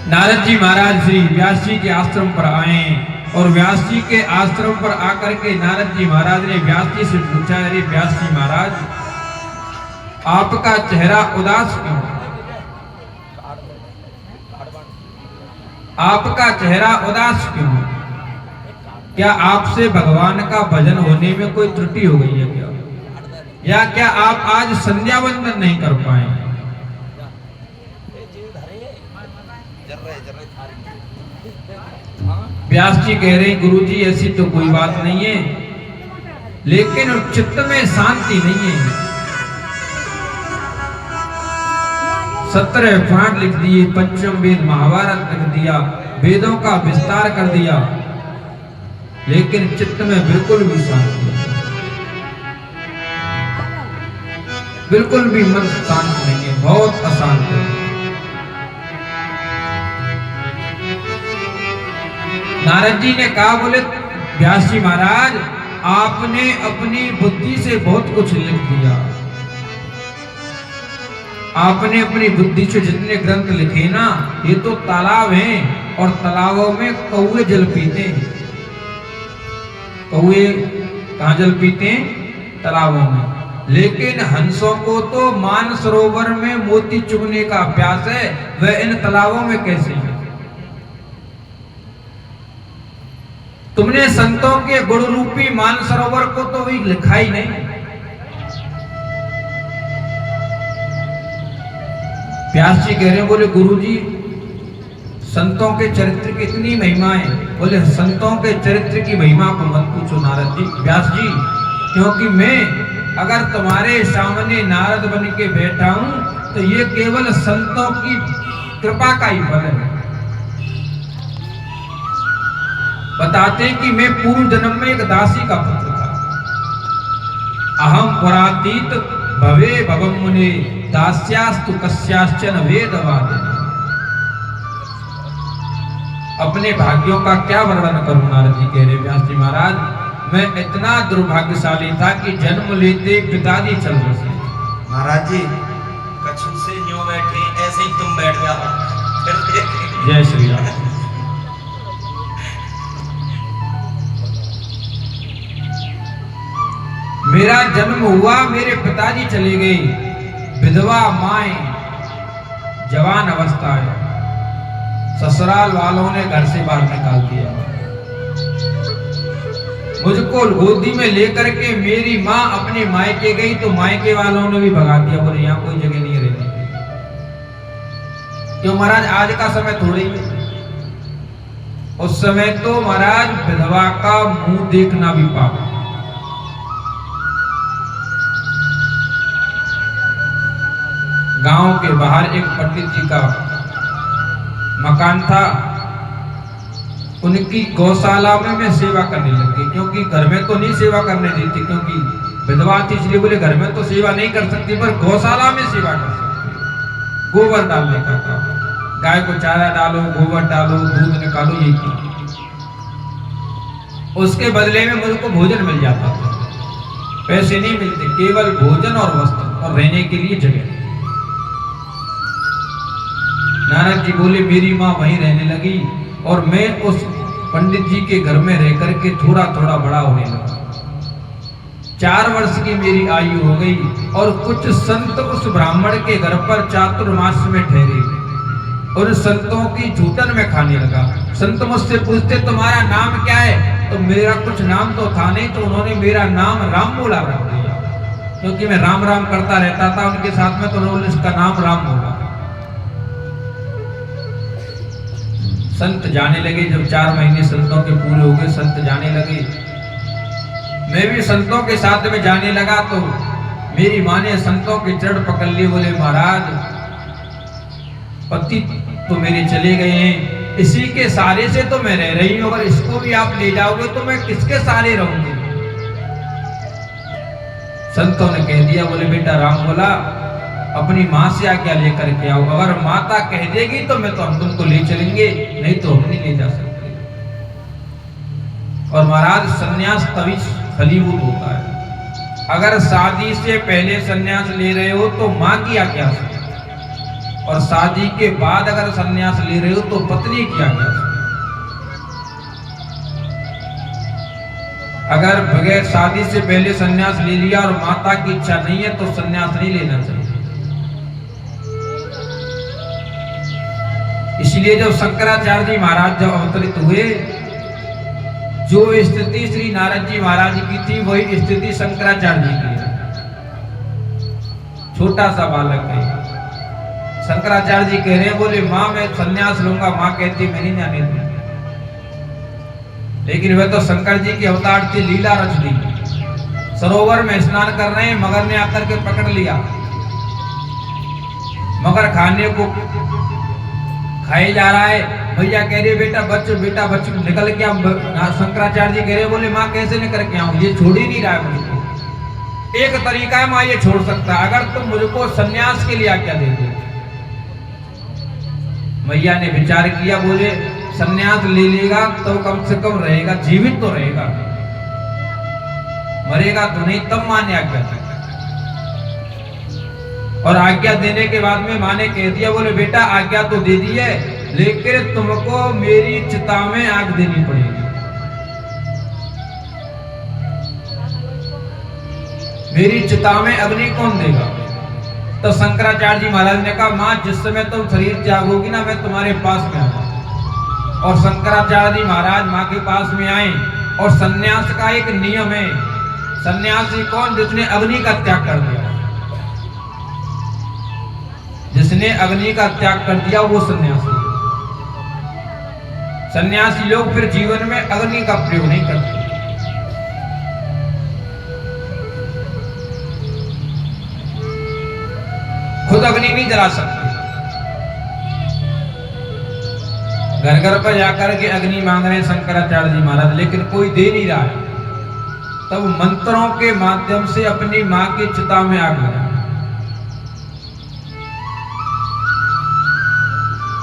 नारद जी महाराज श्री व्यास जी के आश्रम पर आए और व्यास जी के आश्रम पर आकर के नारद जी महाराज ने व्यास जी से पूछा, अरे व्यास जी महाराज, आपका चेहरा उदास क्यों? आपका चेहरा उदास क्यों? क्या आपसे भगवान का भजन होने में कोई त्रुटि हो गई है क्या? या क्या आप आज संध्या वंदन नहीं कर पाए? व्यास जी कह रहे, गुरु जी ऐसी तो कोई बात नहीं है, लेकिन चित्त में शांति नहीं है। 17 पाठ लिख दिए, पंचम वेद महाभारत लिख दिया, वेदों का विस्तार कर दिया, लेकिन चित्त में बिल्कुल भी शांति नहीं, बिल्कुल भी मन शांत नहीं है, बहुत अशांत है। नारद जी ने कहा, बोले व्यास जी महाराज, आपने अपनी बुद्धि से बहुत कुछ लिख दिया, आपने अपनी बुद्धि से जितने ग्रंथ लिखे ना, ये तो तालाब हैं और तालाबों में कौवे जल पीते हैं। कौवे कहाँ जल पीते हैं? तालाबों में। लेकिन हंसों को तो मानसरोवर में मोती चुगने का अभ्यास है, वह इन तालाबों में कैसे है? तुमने संतों के गुण रूपी मानसरोवर को तो भी लिखा ही नहीं। व्यास जी कह रहे हैं, बोले गुरु जी, संतों के चरित्र की इतनी महिमा है। बोले संतों के चरित्र की महिमा को मत पूछो नारद जी, व्यास जी, क्योंकि मैं अगर तुम्हारे सामने नारद बन के बैठा हूं तो ये केवल संतों की कृपा का ही फल है। बताते कि मैं पूर्व जन्म में एक दासी का पुत्र था। अहम पुरातीत भवे भवम मुने दास्यास्तु कस्याश्चन वेदवादिनी। अपने भाग्यों का क्या वर्णन करूं? नारद जी कह रहे, व्यास जी महाराज, मैं इतना दुर्भाग्यशाली था कि जन्म लेते पिताजी चल बसे। महाराज जी, कछु से यूं बैठे, ऐसे ही तुम बैठ जाओ। जय श्री राम। मेरा जन्म हुआ, मेरे पिताजी चले गए, विधवा माए, जवान अवस्था है, ससुराल वालों ने घर से बाहर निकाल दिया। मुझको गोदी में लेकर के मेरी माँ अपने मायके गई तो मायके वालों ने भी भगा दिया, बोले यहाँ कोई जगह नहीं रहने। क्यों महाराज, आज का समय थोड़ी है, उस समय तो महाराज विधवा का मुंह देखना भी पाप। गांव के बाहर एक पंडित जी का मकान था, उनकी गौशाला में मैं सेवा करने लगी, क्योंकि घर में तो नहीं सेवा करने देती, क्योंकि विधवा थी, इसलिए बोले घर में तो सेवा नहीं कर सकती, पर गौशाला में सेवा कर सकती। गोबर डालने का काम, गाय को चारा डालो, गोबर डालो, दूध निकालो, ये की। उसके बदले में मुझको भोजन मिल जाता था, पैसे नहीं मिलते, केवल भोजन और वस्त्र और रहने के लिए जगह। नारद जी बोले, मेरी माँ वहीं रहने लगी और मैं उस पंडित जी के घर में रह करके थोड़ा थोड़ा बड़ा होने लगा। 4 वर्ष की मेरी आयु हो गई और कुछ संत उस ब्राह्मण के घर पर चातुर्मास में ठहरे, और संतों की झूठन में खाने लगा। संत मुझसे पूछते, तुम्हारा नाम क्या है? तो मेरा कुछ नाम तो था नहीं, तो उन्होंने मेरा नाम राम बोला रख दिया, क्योंकि मैं राम राम करता रहता था उनके साथ में, तो उन्होंने इसका नाम राम बोला। संत जाने लगे, जब 4 महीने संतों के पूरे हो गए, संत जाने लगे, मैं भी संतों के साथ में जाने लगा। तो मेरी माँ ने संतों के चरण पकड़ लिए, बोले महाराज, पति तो मेरे चले गए हैं, इसी के सहारे से तो मैं रह रही हूँ, अगर इसको भी आप ले जाओगे तो मैं किसके सहारे रहूंगी? संतों ने कह दिया, बोले बेटा राम बोला, अपनी माँ से आज्ञा लेकर के आओ, अगर माता कह देगी तो मैं तो हम तुमको ले चलेंगे, नहीं तो हम नहीं ले जा सकते। और महाराज, सन्यास तभी फलीभूत होता है, अगर शादी से पहले सन्यास ले रहे हो तो माँ की आज्ञा से, और शादी के बाद अगर संन्यास ले रहे हो तो पत्नी की आज्ञा से। अगर बगैर शादी से पहले संन्यास ले लिया और माता की इच्छा नहीं है तो संन्यास नहीं लेना चाहिए। इसलिए जब शंकराचार्य जी महाराज जब अवतरित हुए, जो स्थिति श्री नारद जी महाराज की थी वही स्थिति शंकराचार्य जी की है। छोटा सा बालक है, शंकराचार्य जी कह रहे हैं, बोले माँ मैं संन्यास लूंगा, माँ कहती मैं नहीं जाने दूंगी। लेकिन वह तो शंकर जी की अवतार थी, लीला रच दी। सरोवर में स्नान कर रहे हैं, मगर ने आकर के पकड़ लिया। मगर खाने को खाए जा रहा है, भैया कह रहे बेटा बच निकल के आ। शंकराचार्य जी कह रहे, बोले माँ कैसे निकल के आऊं, ये छोड़ ही नहीं रहा है मुझको। एक तरीका है माँ ये छोड़ सकता है, अगर तुम मुझको सन्यास के लिए आज्ञा दे दो। भैया ने विचार किया, बोले सन्यास ले लेगा तो कम से कम रहेगा, जीवित तो रहेगा, मरेगा तो नहीं, तब माँ ने आज्ञा दी। और आज्ञा देने के बाद में माँ ने कह दिया, बोले बेटा आज्ञा तो दे दी है, लेकिन तुमको मेरी चिता में आग देनी पड़ेगी। मेरी चिता में अग्नि कौन देगा? तो शंकराचार्य जी महाराज ने कहा, माँ जिस समय तुम शरीर त्यागोगी ना, मैं तुम्हारे पास में आऊंगा। और शंकराचार्य जी महाराज माँ के पास में आए। और सन्यास का एक नियम है, सन्यासी कौन? जिसने अग्नि का त्याग कर दिया। जिसने अग्नि का त्याग कर दिया वो सन्यासी। सन्यासी लोग फिर जीवन में अग्नि का प्रयोग नहीं करते। खुद अग्नि नहीं जला सकते, घर घर पर जाकर के अग्नि मांग रहे हैं शंकराचार्य जी महाराज, लेकिन कोई दे नहीं रहा है। तब मंत्रों के माध्यम से अपनी मां की चिता में आग लगा।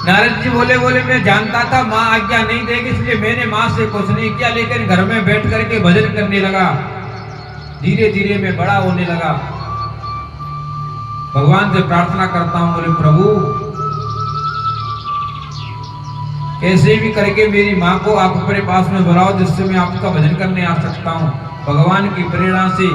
नारद जी बोले मैं जानता था माँ आज्ञा नहीं देगी, इसलिए मैंने माँ से कुछ नहीं किया, लेकिन घर में बैठ करके भजन करने लगा। धीरे धीरे मैं बड़ा होने लगा। भगवान से प्रार्थना करता हूं, बोले प्रभु कैसे भी करके मेरी माँ को आप अपने पास में बुलाओ, जिससे मैं आपका भजन करने आ सकता हूँ। भगवान की प्रेरणा से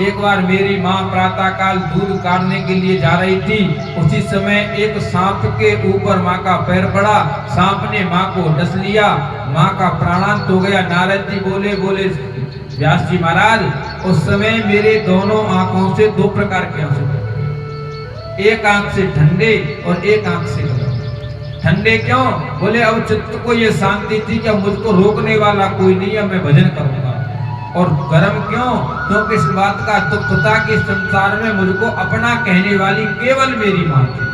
एक बार मेरी माँ प्रातः काल दूध काटने के लिए जा रही थी। उसी समय एक सांप के ऊपर माँ का पैर पड़ा, सांप ने माँ को डस लिया, माँ का प्राणांत हो गया। नारद जी बोले व्यास जी महाराज, उस समय मेरे दोनों आंखों से दो प्रकार के आंसू, एक आंख से ठंडे और एक आंख से गरम। ठंडे क्यों? बोले अब चित्त को ये शांति थी कि मुझको रोकने वाला कोई नहीं है, मैं भजन करूंगा। और गरम क्यों? क्योंकि इस बात का दुख था कि संसार में मुझको अपना कहने वाली केवल मेरी मां थी,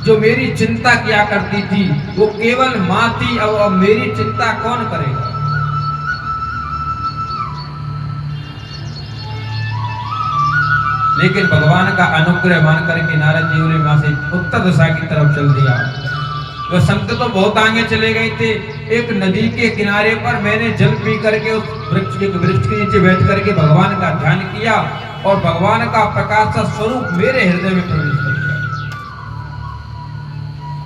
जो मेरी चिंता किया करती थी वो केवल मां थी। अब मेरी चिंता कौन करेगा? लेकिन भगवान का अनुग्रह मान करके नारद जी ने वहां से उत्तर दिशा की तरफ चल दिया। वह संत तो बहुत आगे चले गए थे। एक नदी के किनारे पर मैंने जल पी करके उस वृक्ष के नीचे बैठ करके भगवान का ध्यान किया और भगवान का प्रकाश का स्वरूप मेरे हृदय में प्रवेश कर गया।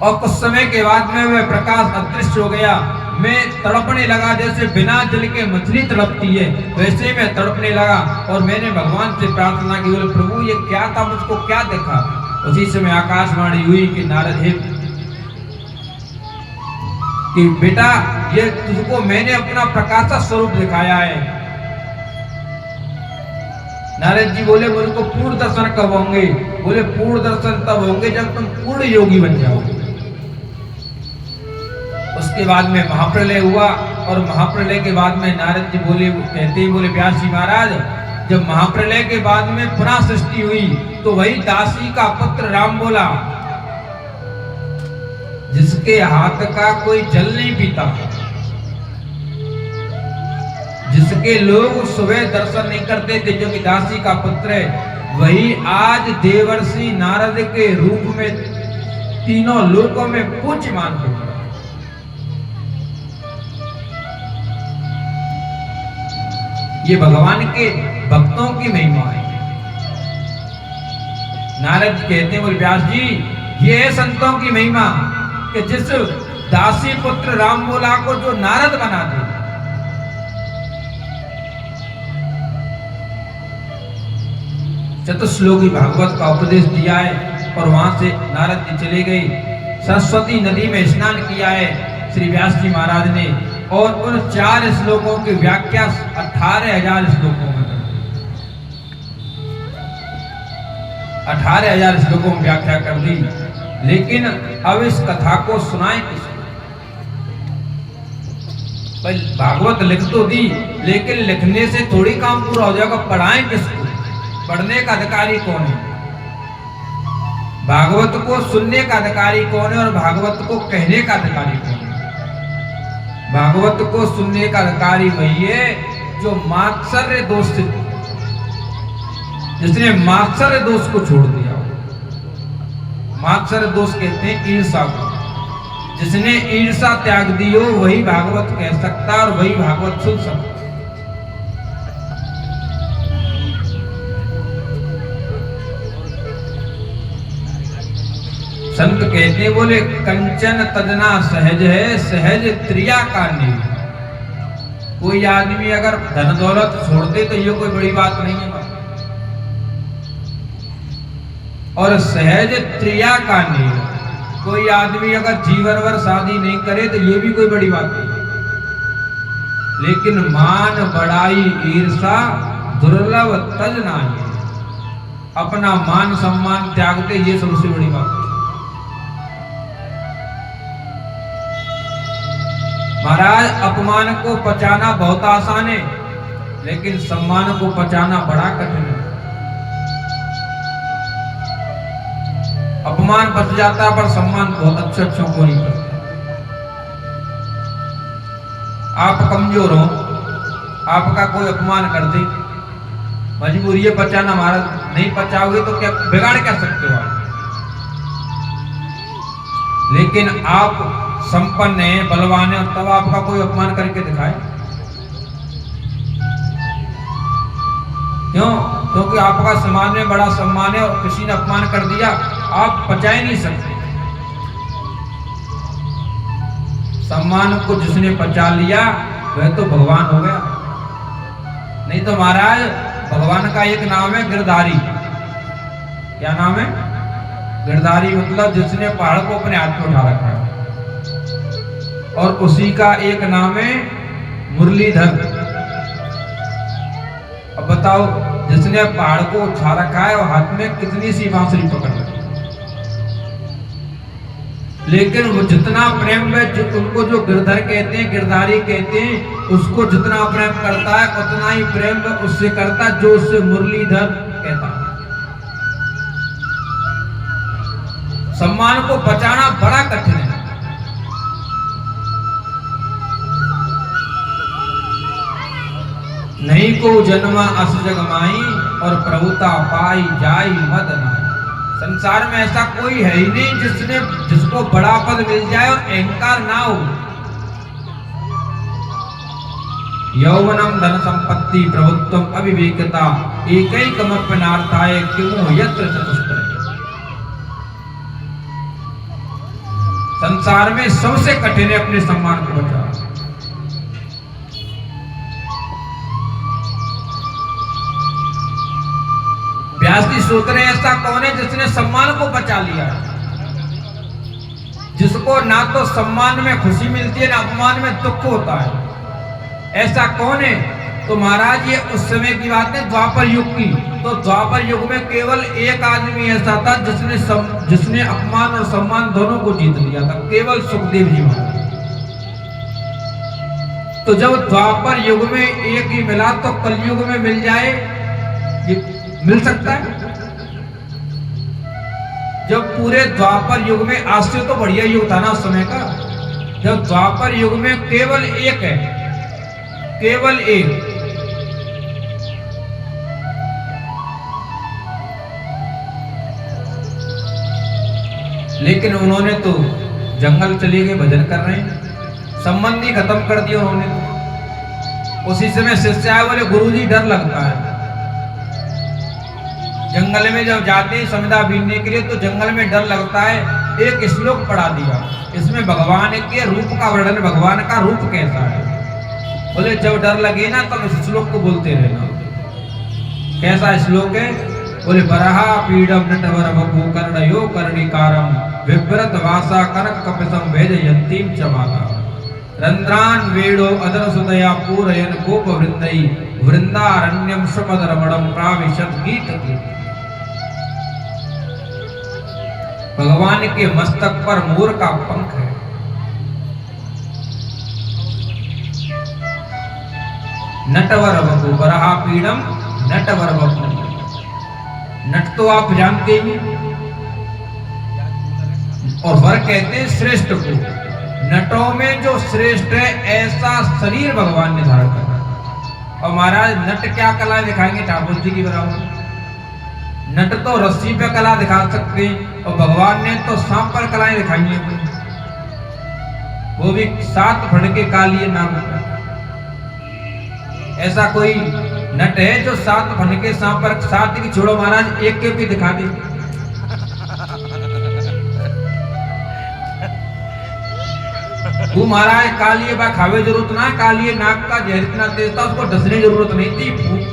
और कुछ समय के बाद में वह प्रकाश अदृश्य हो गया। मैं तड़पने लगा, जैसे बिना जल के मछली तड़पती है वैसे मैं तड़पने लगा। और मैंने भगवान से प्रार्थना की, बोले प्रभु ये क्या था, मुझको क्या देखा? उसी समय आकाशवाणी हुई कि नारद हे कि बेटा ये तुझको मैंने अपना प्रकाश स्वरूप दिखाया है। नारद जी बोले मुझको पूर्ण दर्शन कब होंगे? बोले पूर्ण दर्शन तब होंगे जब तुम पूर्ण योगी बन जाओगे। उसके बाद में महाप्रलय हुआ और महाप्रलय के बाद में नारद जी बोले व्यास जी महाराज, जब महाप्रलय के बाद में पुनः सृष्टि हुई तो वही दासी का पुत्र राम बोला, जिसके हाथ का कोई जल नहीं पीता, जिसके लोग सुबह दर्शन नहीं करते थे, जो कि दासी का पुत्र है, वही आज देवर्षि नारद के रूप में तीनों लोकों में पूज्यमान हो गया। ये भगवान के भक्तों की महिमा है। नारद जी कहते हैं बोले व्यास जी, ये है संतों की महिमा कि जिस दासी पुत्र राम बोला को जो नारद बना दे। चतुश्लोकी भागवत का उपदेश दिया है और वहां से नारद जी चले गए। सरस्वती नदी में स्नान किया है श्री व्यास जी महाराज ने और उन 4 श्लोकों की व्याख्या 18,000 श्लोकों में 18,000 श्लोकों में व्याख्या कर दी। लेकिन अब इस कथा को सुनाए किसको? भागवत लिख तो दी, लेकिन लिखने से थोड़ी काम पूरा हो जाएगा, पढ़ाएं किसको? पढ़ने का अधिकारी कौन है? भागवत को सुनने का अधिकारी कौन है और भागवत को कहने का अधिकारी कौन है? भागवत को सुनने का अधिकारी वही है जो मात्सर्य दोष से, जिसने मात्सर्य दोष को छोड़ दिया। मात्सर्य दोष कहते हैं ईर्षा को। जिसने ईर्षा त्याग दी हो वही भागवत कह सकता है और वही भागवत सुन सकता। संत कहते बोले कंचन तजना सहज है, सहज त्रिया का नहीं। कोई आदमी अगर धन दौलत छोड़ दे तो ये कोई बड़ी बात नहीं है, और सहज त्रिया का नहीं। कोई आदमी अगर जीवन भर शादी नहीं करे तो ये भी कोई बड़ी बात नहीं। लेकिन मान बड़ाई ईर्षा दुर्लभ तज नहीं। अपना मान सम्मान त्याग दे, ये सबसे बड़ी बात है। महाराज, अपमान को पचाना बहुत आसान है, लेकिन सम्मान को पचाना बड़ा कठिन है। अपमान बच जाता पर सम्मान बहुत अच्छों को नहीं पचता। आप कमजोर हो, आपका कोई अपमान कर दे, मजबूरी है पचाना। महाराज नहीं पचाओगे तो क्या बिगाड़ क्या सकते हो आप? लेकिन आप संपन्न है, बलवान है, तब आपका कोई अपमान करके दिखाए। क्यों? क्योंकि आपका सम्मान में बड़ा सम्मान है और किसी ने अपमान कर दिया, आप पचा ही नहीं सकते। सम्मान को जिसने पचा लिया वह तो भगवान हो गया। नहीं तो महाराज, भगवान का एक नाम है गिरधारी। क्या नाम है? गिरधारी मतलब जिसने पहाड़ को अपने हाथ में उठा रखा है। और उसी का एक नाम है मुरलीधर। अब बताओ, जिसने पहाड़ को उठा रखा है और हाथ में कितनी सी बांसुरी पकड़ रखी, लेकिन वो जितना प्रेम में उनको जो गिरधर कहते हैं, गिरधारी कहते हैं, उसको जितना प्रेम करता है उतना ही प्रेम में उससे करता जो उससे मुरलीधर कहता है। सम्मान को बचाना बड़ा कठिन है। नहीं को जन्मा अस जग माई और प्रभुता पाई जाई मद नाई। संसार में ऐसा कोई है ही नहीं जिसको बड़ा पद मिल जाए और अहंकार ना हो। यौवनम धन संपत्ति प्रभुत्वम अविवेकता एकैकमप्यनार्थाय किमु यत्र चतुष्टय। संसार में सबसे कठिन है अपने सम्मान को बचाना। व्यास जी सोच रहे हैं ऐसा कौन है जिसने सम्मान को बचा लिया, जिसको ना तो सम्मान में खुशी मिलती है ना अपमान में दुख होता है। ऐसा कौन है? तो महाराज ये उस समय की बात है, द्वापर युग की। तो द्वापर युग में केवल एक आदमी ऐसा था जिसने अपमान और सम्मान दोनों को जीत लिया था, केवल सुखदेव जी महाराज। तो जब द्वापर युग में एक ही मिला तो कलयुग में मिल जाए, ये मिल सकता है? जब पूरे द्वापर युग में, आज से तो बढ़िया युग था ना उस समय का, जब द्वापर युग में केवल एक है, केवल एक। लेकिन उन्होंने तो जंगल चले गए, भजन कर रहे हैं, संबंधी खत्म कर दिया उन्होंने। उसी समय शिष्य आए, बोले गुरुजी डर लगता है। जंगल में जब जाते हैं समिधा बीनने के लिए तो जंगल में डर लगता है। एक श्लोक पढ़ा दिया, इसमें भगवान के रूप का वर्णन, भगवान का रूप कैसा है। बोले जब डर लगे ना तब इस श्लोक को बोलते रहना। कैसा श्लोक है? बोले बरहा पीडम नटवर वपु कर्णयो कर्णिकारम विव्रत वासा कनक कपिसम भेदयंतीम चमाला रंध्रान वेडो अदर सुदया पूरयन गोप वृंदई वृंदारण्यम सुमद रमणम प्राविशत गीत गीत। भगवान के मस्तक पर मोर का पंख है। नटवर वपु, बरहा पीडम नटवर वपु। नट तो आप जानते ही, और वर कहते हैं श्रेष्ठ को। नटों में जो श्रेष्ठ है ऐसा शरीर भगवान ने धारण करा। और महाराज नट क्या कला दिखाएंगे ठाकुर जी की बराबर? नट तो रस्सी पे कला दिखा सकते हैं और भगवान ने तो सांप पर कलाएं दिखाई हैं, वो भी 7 फड़के कालिए नाग पर। ऐसा कोई नट है जो 7 फड़के सांप पर, 7 की छोड़ो महाराज, एक के भी दिखा दे। वो महाराज कालिए बा खावे जरूरत ना, कालिए नाग का जहर इतना तेज था उसको डसने जरूरत नहीं थी,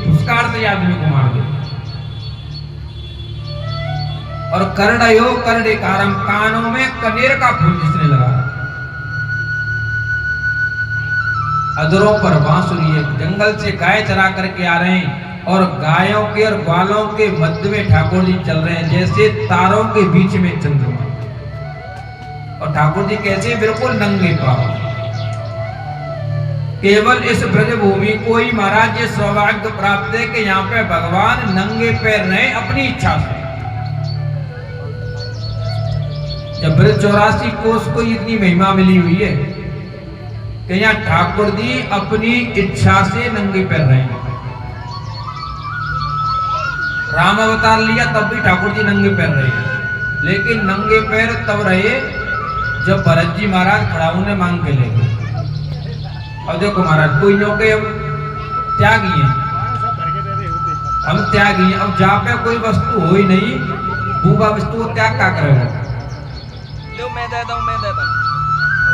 फुसकार से आदमी को मार दे। और कर्णयो कर्णिकारम, कानों में कनेर का फूल जिसने लगा। अधरों पर बांसुरी है। जंगल से गाय चरा करके आ रहे हैं और गायों के और ग्वालों के मध्य में ठाकुर जी चल रहे हैं जैसे तारों के बीच में चंद्रमा। और ठाकुर जी कैसे? बिल्कुल नंगे पांव। केवल इस ब्रज भूमि को ही महाराज ये सौभाग्य प्राप्त है कि यहाँ पे भगवान नंगे पैर रहे अपनी इच्छा से। जब ब्रज 84 कोस को इतनी महिमा मिली हुई है कि यहाँ ठाकुर जी अपनी इच्छा से नंगे पैर रहे। राम अवतार लिया तब भी ठाकुर जी नंगे पैर रहे, लेकिन नंगे पैर तब रहे जब भरत जी महाराज खड़ाऊ ने मांग के ले गए। अब देखो महाराज, कोई नो के हम त्यागी हैं, हम त्यागी हैं। अब जहाँ पे कोई वस्तु हो ही नहीं, भूबा वस्तु को त्याग क्या करेगा? मैं देता हूँ, मैं देता हूँ।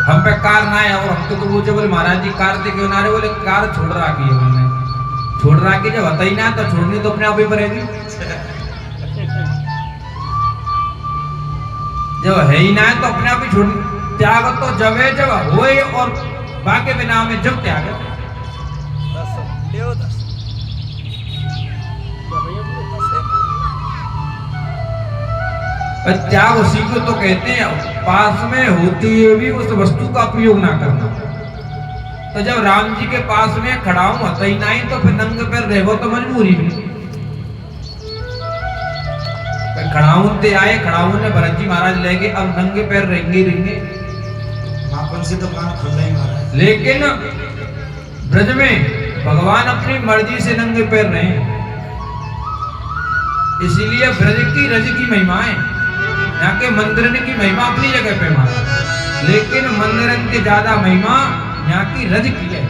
हम पे कार ना है और हम तो पूछे, बोले महाराज जी कार दे क्यों ना रहे? बोले कार छोड़ रखी है हमने। छोड़ रखी जब होता ही ना तो छोड़नी तो अपने आप ही पड़ेगी। जब है ही ना है तो अपने आप ही छोड़। त्याग तो जब है जब होए, और बाकी बिना में जब त्याग है। त्याग उसी को तो कहते हैं, पास में होती हुए भी उस वस्तु का प्रयोग ना करना। तो जब राम जी के पास में खड़ा हूं होता ही नहीं तो फिर नंगे पैर रहो तो मजबूरी भी। खड़ाऊ ते आए, खड़ाऊ ने भरत जी महाराज ले गए, अब नंगे पैर रहेंगे। माखन से तो कान खुल रही महाराज। लेकिन ब्रज में भगवान अपनी मर्जी से नंगे पैर रहे, इसीलिए ब्रज की रज की महिमा है। यहाँ के मंदिर की महिमा अपनी जगह पे माना, लेकिन मंदिर की ज्यादा महिमा यहाँ की रज की है।